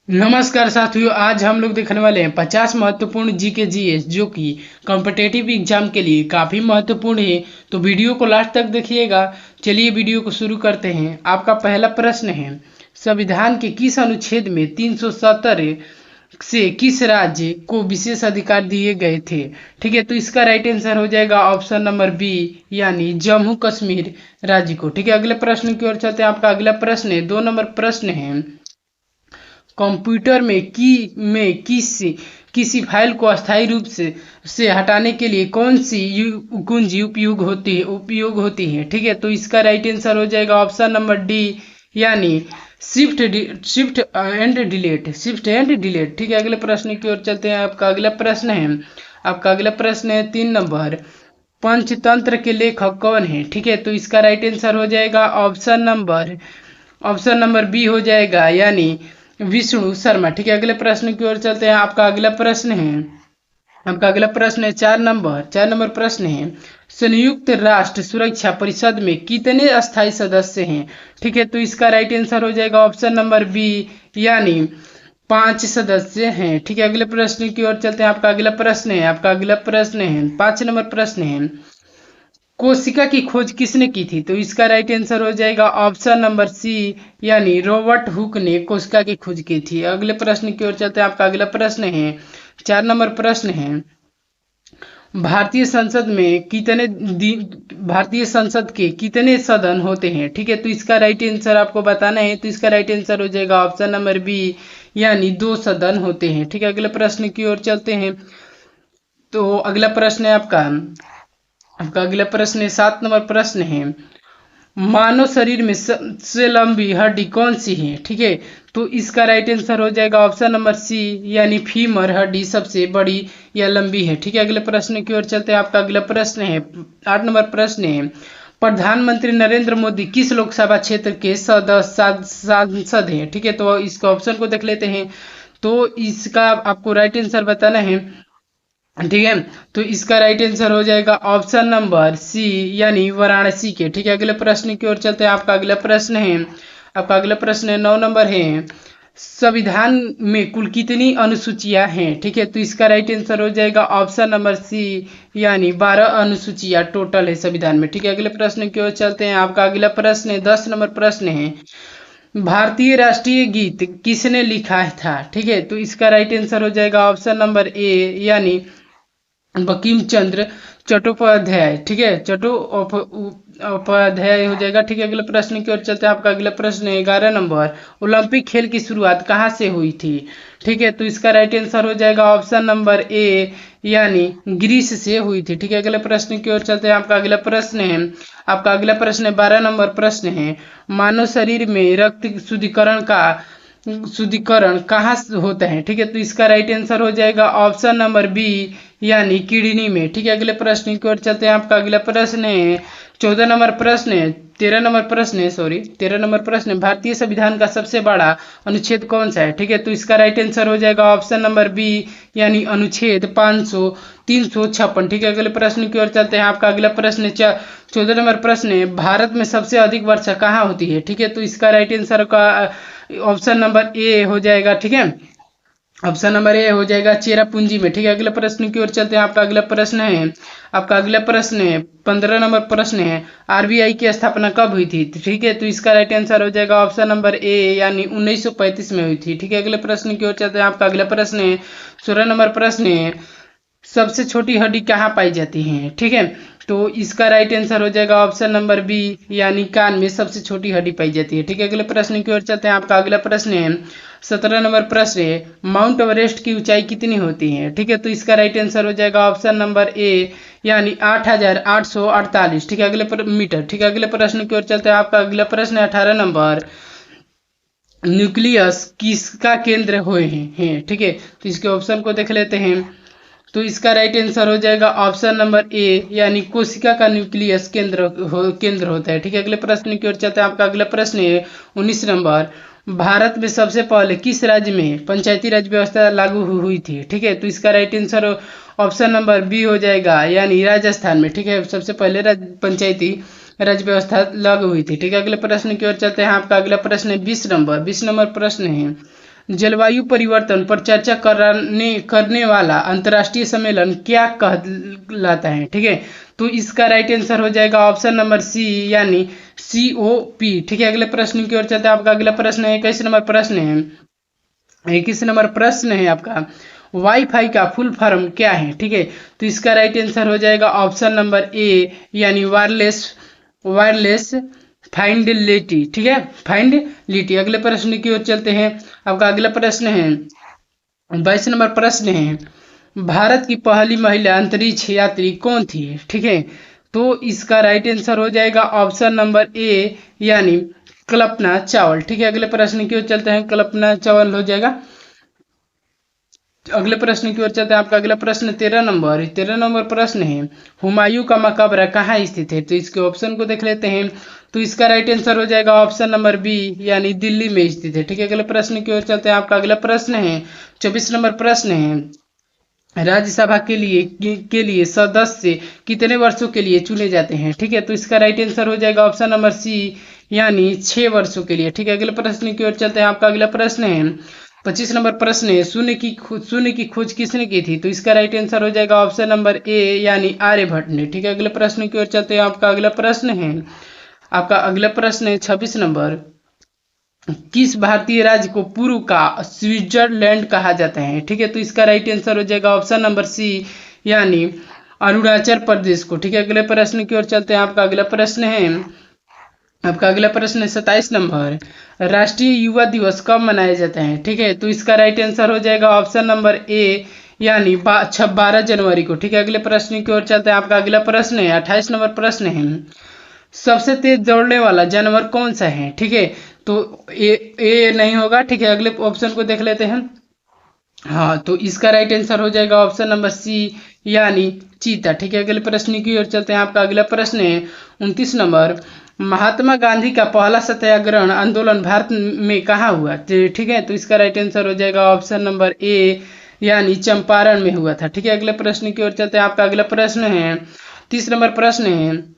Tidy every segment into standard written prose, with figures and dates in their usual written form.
नमस्कार साथियों, आज हम लोग देखने वाले हैं 50 महत्वपूर्ण जीके जीएस जो कि कॉम्पिटेटिव एग्जाम के लिए काफ़ी महत्वपूर्ण है। तो वीडियो को लास्ट तक देखिएगा। चलिए वीडियो को शुरू करते हैं। आपका पहला प्रश्न है, संविधान के किस अनुच्छेद में 370 से किस राज्य को विशेष अधिकार दिए गए थे? ठीक है, तो इसका राइट आंसर हो जाएगा ऑप्शन नंबर बी, यानी जम्मू कश्मीर राज्य को। ठीक है, अगले प्रश्न की ओर चलते हैं। आपका अगला प्रश्न है, 2 नंबर प्रश्न है, कंप्यूटर में किसी फाइल को अस्थायी रूप से हटाने के लिए कौन सी कुंजी उपयोग होती है? ठीक है, तो इसका राइट आंसर हो जाएगा ऑप्शन नंबर डी, यानी शिफ्ट एंड डिलीट। ठीक है, अगले प्रश्न की ओर चलते हैं। आपका अगला प्रश्न है 3 नंबर, पंचतंत्र के लेखक कौन है? ठीक है, तो इसका राइट आंसर हो जाएगा ऑप्शन नंबर बी हो जाएगा, यानी विष्णु शर्मा। ठीक है, अगले प्रश्न की ओर चलते हैं। आपका अगला प्रश्न है 4 नंबर प्रश्न है, संयुक्त राष्ट्र सुरक्षा परिषद में कितने अस्थायी सदस्य हैं? ठीक है, तो इसका राइट आंसर हो जाएगा ऑप्शन नंबर बी, यानी 5 सदस्य हैं। ठीक है, अगले प्रश्न की ओर चलते हैं। आपका अगला प्रश्न है 5 नंबर प्रश्न है, कोशिका की खोज किसने की थी? तो इसका राइट आंसर हो जाएगा ऑप्शन नंबर सी, यानी रॉबर्ट हुक ने कोशिका की खोज की थी। अगले प्रश्न की ओर चलते हैं। आपका अगला प्रश्न है 4 नंबर प्रश्न है, भारतीय संसद के कितने सदन होते हैं? ठीक है, तो इसका राइट आंसर आपको बताना है। तो इसका राइट आंसर हो जाएगा ऑप्शन नंबर बी, यानी 2 सदन होते हैं। ठीक है, अगले प्रश्न की ओर चलते हैं। तो अगला प्रश्न है आपका अगला प्रश्न है 7 नंबर प्रश्न है, मानव शरीर में सबसे लंबी हड्डी कौन सी है? ठीक है, तो इसका राइट आंसर हो जाएगा ऑप्शन नंबर सी, यानी फीमर हड्डी सबसे बड़ी या लंबी है। ठीक है, अगले प्रश्न की ओर चलते हैं। आपका अगला प्रश्न है 8 नंबर प्रश्न है, प्रधानमंत्री नरेंद्र मोदी किस लोकसभा क्षेत्र के सांसद हैं? ठीक है, तो इसका ऑप्शन को देख लेते हैं। तो इसका आपको राइट आंसर बताना है। ठीक है, तो इसका राइट आंसर हो जाएगा ऑप्शन नंबर सी, यानी वाराणसी के। ठीक है, अगले प्रश्न की ओर चलते हैं। आपका अगला प्रश्न है 9 नंबर है, संविधान में कुल कितनी अनुसूचियां हैं? ठीक है, तो इसका राइट आंसर हो जाएगा ऑप्शन नंबर सी, यानी 12 अनुसूचियां टोटल है संविधान में। ठीक है, अगले प्रश्न की ओर चलते हैं। आपका अगला प्रश्न है 10 नंबर प्रश्न है, भारतीय राष्ट्रीय गीत किसने लिखा था? ठीक है, तो इसका राइट आंसर हो जाएगा ऑप्शन नंबर ए, यानी बंकिम चंद्र चट्टोपाध्याय। ठीक है, चट्टोपाध्याय हो जाएगा। ठीक है, अगले प्रश्न की ओर चलते हैं। आपका अगला प्रश्न है 11 नंबर, ओलंपिक खेल की शुरुआत कहाँ से हुई थी? ठीक है, तो इसका राइट आंसर हो जाएगा ऑप्शन नंबर ए, यानी ग्रीस से हुई थी। ठीक है, अगले प्रश्न की ओर चलते हैं। आपका अगला प्रश्न है 12 नंबर प्रश्न है, मानव शरीर में रक्त शुद्धिकरण कहाँ से होता है? ठीक है, तो इसका राइट आंसर हो जाएगा ऑप्शन नंबर बी, यानी किडनी में। ठीक है, अगले प्रश्न की ओर चलते हैं। आपका अगला प्रश्न है 14 नंबर प्रश्न है 13 नंबर प्रश्न है, भारतीय संविधान का सबसे बड़ा अनुच्छेद कौन सा है? ठीक है, तो इसका राइट आंसर हो जाएगा ऑप्शन नंबर बी, यानी अनुच्छेद 356। ठीक है, अगले प्रश्न की ओर चलते हैं। आपका अगला प्रश्न है 14 नंबर प्रश्न है, भारत में सबसे अधिक वर्षा कहाँ होती है? ठीक है, तो इसका राइट आंसर का ऑप्शन नंबर ए हो जाएगा। ठीक है, ऑप्शन नंबर ए हो जाएगा चेरापूंजी में। ठीक है, अगले प्रश्न की ओर चलते हैं। आपका अगला प्रश्न है 15 नंबर प्रश्न है, आरबीआई की स्थापना कब हुई थी? ठीक है, तो इसका राइट आंसर हो जाएगा ऑप्शन नंबर ए, यानी 1935 में हुई थी। ठीक है, अगले प्रश्न की ओर चलते हैं। आपका अगला प्रश्न है 16 नंबर प्रश्न है, सबसे छोटी हड्डी कहाँ पाई जाती है? ठीक है, तो इसका राइट आंसर हो जाएगा ऑप्शन नंबर बी, यानी कान में सबसे छोटी हड्डी पाई जाती है। ठीक है, अगले प्रश्न की ओर चलते हैं। आपका अगला प्रश्न है 17 नंबर प्रश्न है, माउंट एवरेस्ट की ऊंचाई कितनी होती है? ठीक है, तो इसका राइट आंसर हो जाएगा ऑप्शन नंबर ए, यानी 8,848। ठीक है, मीटर। ठीक है, अगले प्रश्न की ओर चलते हैं। आपका अगला प्रश्न है 18 नंबर, न्यूक्लियस किसका केंद्र हुए हैं? ठीक है, तो इसके ऑप्शन को देख लेते हैं। तो इसका राइट आंसर हो जाएगा ऑप्शन नंबर ए, यानी कोशिका का न्यूक्लियस केंद्र होता है। ठीक है, अगले प्रश्न की ओर चलते हैं। आपका अगला प्रश्न है 19 नंबर, भारत में सबसे पहले किस राज्य में पंचायती राज व्यवस्था लागू हुई थी? ठीक है, तो इसका right answer option number B हो जाएगा, यानी राजस्थान में। ठीक है, सबसे पहले पंचायती राज व्यवस्था लागू हुई थी। ठीक है, अगले प्रश्न की ओर चलते हैं। आपका अगला प्रश्न है 20 नंबर प्रश्न है, जलवायु परिवर्तन पर चर्चा करने वाला अंतर्राष्ट्रीय सम्मेलन क्या कहलाता है? ठीक है, तो इसका राइट आंसर हो जाएगा ऑप्शन नंबर सी यानी COP। ठीक है, अगले प्रश्न की ओर चलते हैं। आपका अगला प्रश्न है 21 नंबर प्रश्न है। 21 नंबर प्रश्न है आपका, वाईफाई का फुल फॉर्म क्या है? ठीक है, तो इसका राइट आंसर हो जाएगा ऑप्शन नंबर ए यानी वायरलेस फाइंडिलिटी। ठीक है, फाइंडिलिटी। अगले प्रश्न की ओर चलते हैं। आपका अगला प्रश्न है 22 नंबर प्रश्न है, भारत की पहली महिला अंतरिक्ष यात्री कौन थी? ठीक है, तो इसका राइट आंसर हो जाएगा ऑप्शन नंबर ए यानी कल्पना चावला। ठीक है, अगले प्रश्न की ओर चलते हैं। कल्पना चावला हो जाएगा। अगले प्रश्न की ओर चलते हैं। आपका अगला प्रश्न 13 नंबर प्रश्न है, हुमायूं का मकबरा कहाँ स्थित है? तो इसके ऑप्शन को देख लेते हैं। तो इसका राइट आंसर हो जाएगा ऑप्शन नंबर बी यानी दिल्ली में स्थित है। ठीक है, अगले प्रश्न की ओर चलते हैं। आपका अगला प्रश्न है 24 नंबर प्रश्न है, राज्यसभा के लिए सदस्य कितने वर्षों के लिए चुने जाते हैं? ठीक है, तो इसका राइट आंसर हो जाएगा ऑप्शन नंबर सी यानी 6 वर्षों के लिए। ठीक है, अगले प्रश्न की ओर चलते हैं। आपका अगला प्रश्न है 25 नंबर प्रश्न है, शून्य की खोज किसने की थी? तो इसका राइट आंसर हो जाएगा ऑप्शन नंबर ए यानी आर्यभट्ट ने। ठीक है, अगले प्रश्न की ओर चलते हैं। आपका अगला प्रश्न है 26 नंबर, किस भारतीय राज्य को पूर्व का स्विट्जरलैंड कहा जाता है? ठीक है, तो इसका राइट आंसर हो जाएगा ऑप्शन नंबर सी यानी अरुणाचल प्रदेश को। ठीक है, अगले प्रश्न की ओर चलते हैं। आपका अगला प्रश्न है 27 नंबर, राष्ट्रीय युवा दिवस कब मनाया जाता है? ठीक है, तो इसका राइट आंसर हो जाएगा ऑप्शन नंबर ए यानी 12 जनवरी को। ठीक है, अगले प्रश्न की ओर चलते हैं। आपका अगला प्रश्न है 28 नंबर प्रश्न है, सबसे तेज दौड़ने वाला जानवर कौन सा है? ठीक है, तो ए नहीं होगा। ठीक है, अगले ऑप्शन को देख लेते हैं। हाँ, तो इसका राइट आंसर हो जाएगा ऑप्शन नंबर सी यानी चीता। ठीक है, अगले प्रश्न की ओर चलते हैं। आपका अगला प्रश्न है 29 नंबर, महात्मा गांधी का पहला सत्याग्रह आंदोलन भारत में कहाँ हुआ? ठीक है, तो इसका राइट आंसर हो जाएगा ऑप्शन नंबर ए यानी चंपारण में हुआ था। ठीक है, अगले प्रश्न की ओर चलते हैं। आपका अगला प्रश्न है 30 नंबर प्रश्न है,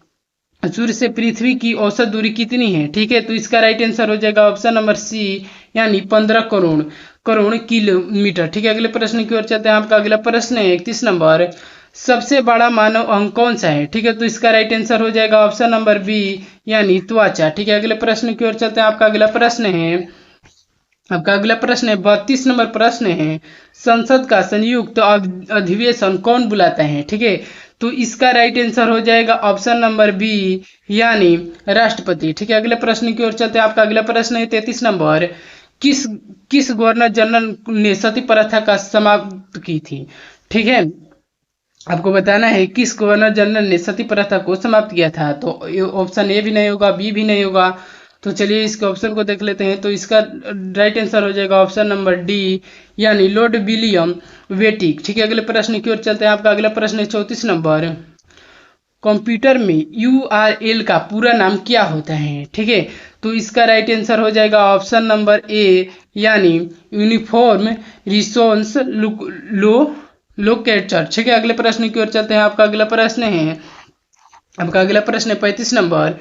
सूर्य से पृथ्वी की औसत दूरी कितनी है? ठीक है, तो इसका राइट आंसर हो जाएगा ऑप्शन नंबर सी यानी 15 करोड़ किलोमीटर। ठीक है, अगले प्रश्न की ओर चलते हैं। आपका अगला प्रश्न है 31 नंबर, सबसे बड़ा मानव अंग कौन सा है? ठीक है, तो इसका राइट आंसर हो जाएगा ऑप्शन नंबर बी यानी त्वचा। ठीक है, अगले प्रश्न की ओर चलते हैं। आपका अगला प्रश्न है 32 नंबर प्रश्न है, संसद का संयुक्त अधिवेशन कौन बुलाता है? ठीक है, तो इसका राइट आंसर हो जाएगा ऑप्शन नंबर बी यानी राष्ट्रपति। ठीक है, अगले प्रश्न की ओर चलते हैं। आपका अगला प्रश्न है 33 नंबर, किस गवर्नर जनरल ने सती प्रथा का समाप्त की थी? ठीक है, आपको बताना है किस गवर्नर जनरल ने सती प्रथा को समाप्त किया था। तो ऑप्शन ए भी नहीं होगा, बी भी नहीं होगा। तो चलिए इसके ऑप्शन को देख लेते हैं। तो इसका राइट आंसर हो जाएगा ऑप्शन नंबर डी यानी लॉर्ड विलियम वेटिक। ठीक है, अगले प्रश्न की ओर चलते हैं। आपका अगला प्रश्न है 34 नंबर, कंप्यूटर में URL का पूरा नाम क्या होता है? ठीक है, तो इसका राइट आंसर हो जाएगा ऑप्शन नंबर ए यानी यूनिफॉर्म रिस्पॉन्स लोकेटर। ठीक है, अगले प्रश्न की ओर चलते हैं। आपका अगला प्रश्न है 35 नंबर,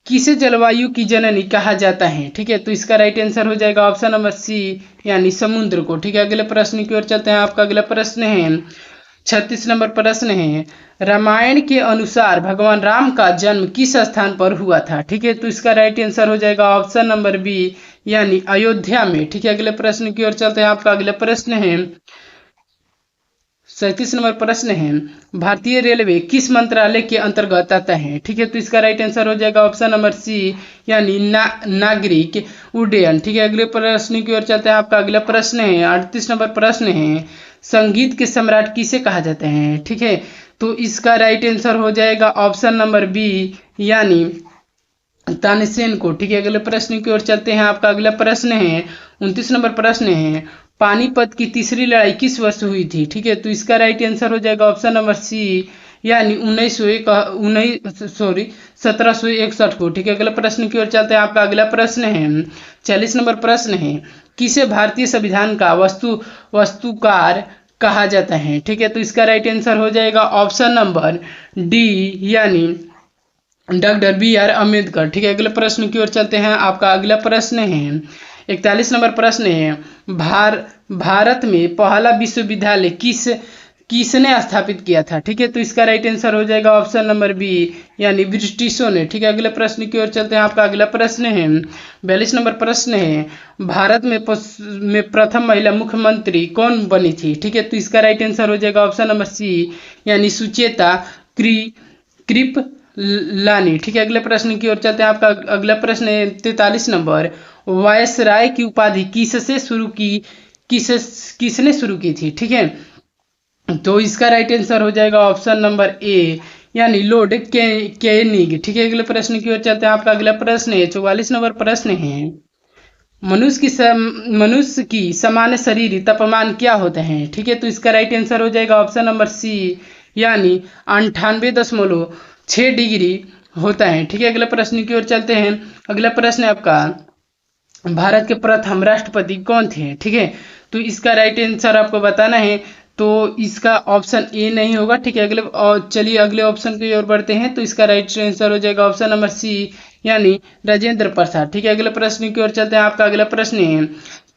किसे जलवायु की जननी कहा जाता है? ठीक है, तो इसका राइट आंसर हो जाएगा ऑप्शन नंबर सी यानी समुद्र को। ठीक है, अगले प्रश्न की ओर चलते हैं। आपका अगला प्रश्न है 36 नंबर प्रश्न है, रामायण के अनुसार भगवान राम का जन्म किस स्थान पर हुआ था? ठीक है, तो इसका राइट आंसर हो जाएगा ऑप्शन नंबर बी यानी अयोध्या में। ठीक है, अगले प्रश्न की ओर चलते हैं। आपका अगला प्रश्न है 37 नंबर प्रश्न है, भारतीय रेलवे किस मंत्रालय के अंतर्गत आता है? ठीक है, तो इसका राइट आंसर हो जाएगा ऑप्शन नंबर सी यानी नागरिक उड्डयन। ठीक है, अगले प्रश्न की ओर चलते हैं। आपका अगला प्रश्न है 38 नंबर प्रश्न है, संगीत के सम्राट किसे कहा जाता है? ठीक है, तो इसका राइट आंसर हो जाएगा ऑप्शन नंबर बी यानी तानसेन को। ठीक है, अगले प्रश्न की ओर चलते हैं। आपका अगला प्रश्न है 29 नंबर प्रश्न है, पानीपत की तीसरी लड़ाई किस वर्ष हुई थी? ठीक है, तो इसका राइट आंसर हो जाएगा ऑप्शन नंबर सी यानी 1761 को। ठीक है, अगला प्रश्न की ओर चलते हैं। आपका अगला प्रश्न है 40 नंबर प्रश्न है, किसे भारतीय संविधान का वास्तुकार कहा जाता है? ठीक है, तो इसका राइट आंसर हो जाएगा ऑप्शन नंबर डी यानी डॉक्टर BR अम्बेडकर। ठीक है, अगले प्रश्न की ओर चलते हैं। आपका अगला प्रश्न है 41 नंबर प्रश्न है, भारत में पहला विश्वविद्यालय किसने स्थापित किया था? ठीक है, तो इसका राइट आंसर हो जाएगा ऑप्शन नंबर बी, यानी ब्रिटिशों ने। ठीक है, अगले प्रश्न की ओर चलते हैं। आपका अगला प्रश्न है 42 नंबर प्रश्न है, भारत में प्रथम महिला मुख्यमंत्री कौन बनी थी? ठीक है, तो इसका राइट आंसर हो जाएगा ऑप्शन नंबर सी, यानी सुचेता कृपलानी। ठीक है, अगले प्रश्न की ओर चलते हैं। आपका अगला प्रश्न है 43 नंबर, वायसराय की उपाधि किसने शुरू की थी? ठीक है, तो इसका राइट आंसर हो जाएगा ऑप्शन नंबर ए, यानी लॉर्ड केनिग। ठीक है, अगले प्रश्न की ओर चलते हैं। आपका अगला प्रश्न है 44 नंबर प्रश्न है, मनुष्य की सामान्य शरीर तापमान क्या होते हैं? ठीक है, तो इसका राइट आंसर हो जाएगा ऑप्शन नंबर सी, यानी 98.6 डिग्री होता है। ठीक है, अगले प्रश्न की ओर चलते हैं। अगला प्रश्न है आपका, भारत के प्रथम राष्ट्रपति कौन थे? ठीक है, तो इसका राइट आंसर आपको बताना है, तो इसका ऑप्शन ए नहीं होगा। ठीक है, चलिए अगले ऑप्शन की ओर बढ़ते हैं। तो इसका राइट आंसर हो जाएगा ऑप्शन नंबर सी, यानी राजेंद्र प्रसाद। ठीक है, अगले प्रश्न की ओर चलते हैं। आपका अगला प्रश्न है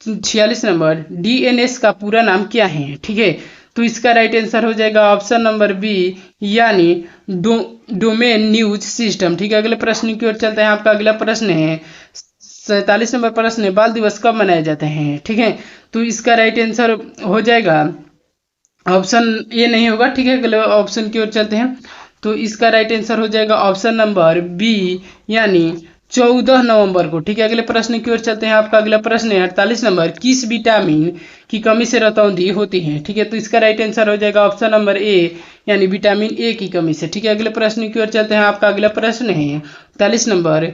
46 नंबर, डीएनएस का पूरा नाम क्या है? ठीक है, तो इसका राइट आंसर हो जाएगा ऑप्शन नंबर बी, यानी डोमेन न्यूज सिस्टम। ठीक है, अगले प्रश्न की ओर चलते हैं। आपका अगला प्रश्न है 47 नंबर प्रश्न है, बाल दिवस कब मनाए जाते हैं? ठीक है, तो इसका राइट आंसर हो जाएगा ऑप्शन ए नहीं होगा। ठीक है, अगले ऑप्शन की ओर चलते हैं। तो इसका राइट आंसर हो जाएगा ऑप्शन नंबर बी, यानी 14 नवंबर को। ठीक है, अगले प्रश्न की ओर चलते हैं। आपका अगला प्रश्न है 48 नंबर, किस विटामिन की कमी से रतौंधी होती है? ठीक है, तो इसका राइट आंसर हो जाएगा ऑप्शन नंबर ए, यानी विटामिन ए की कमी से। ठीक है, अगले प्रश्न की ओर चलते हैं। आपका अगला प्रश्न है 48 नंबर,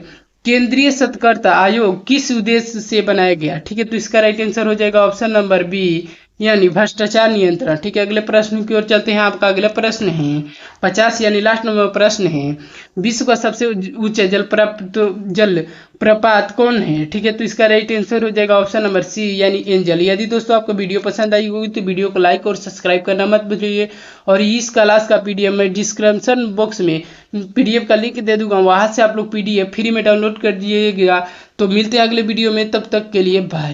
केंद्रीय सतर्कता आयोग किस उद्देश्य से बनाया गया? ठीक है, तो इसका राइट आंसर हो जाएगा ऑप्शन नंबर बी, यानी भ्रष्टाचार नियंत्रण। ठीक है, अगले प्रश्न की ओर चलते हैं। आपका अगला प्रश्न है 50, यानी लास्ट नंबर प्रश्न है, विश्व का सबसे ऊंचा जल प्रपात कौन है? ठीक है, तो इसका राइट आंसर हो जाएगा ऑप्शन नंबर सी, यानी एंजल। यदि दोस्तों आपको वीडियो पसंद आई होगी तो वीडियो को लाइक और सब्सक्राइब करना मत भूलिए, और इस क्लास का पीडीएफ मैं डिस्क्रिप्शन बॉक्स में पीडीएफ का लिंक दे दूंगा, वहां से आप लोग पीडीएफ फ्री में डाउनलोड कर दीजिएगा। तो मिलते हैं अगले वीडियो में, तब तक के लिए बाय।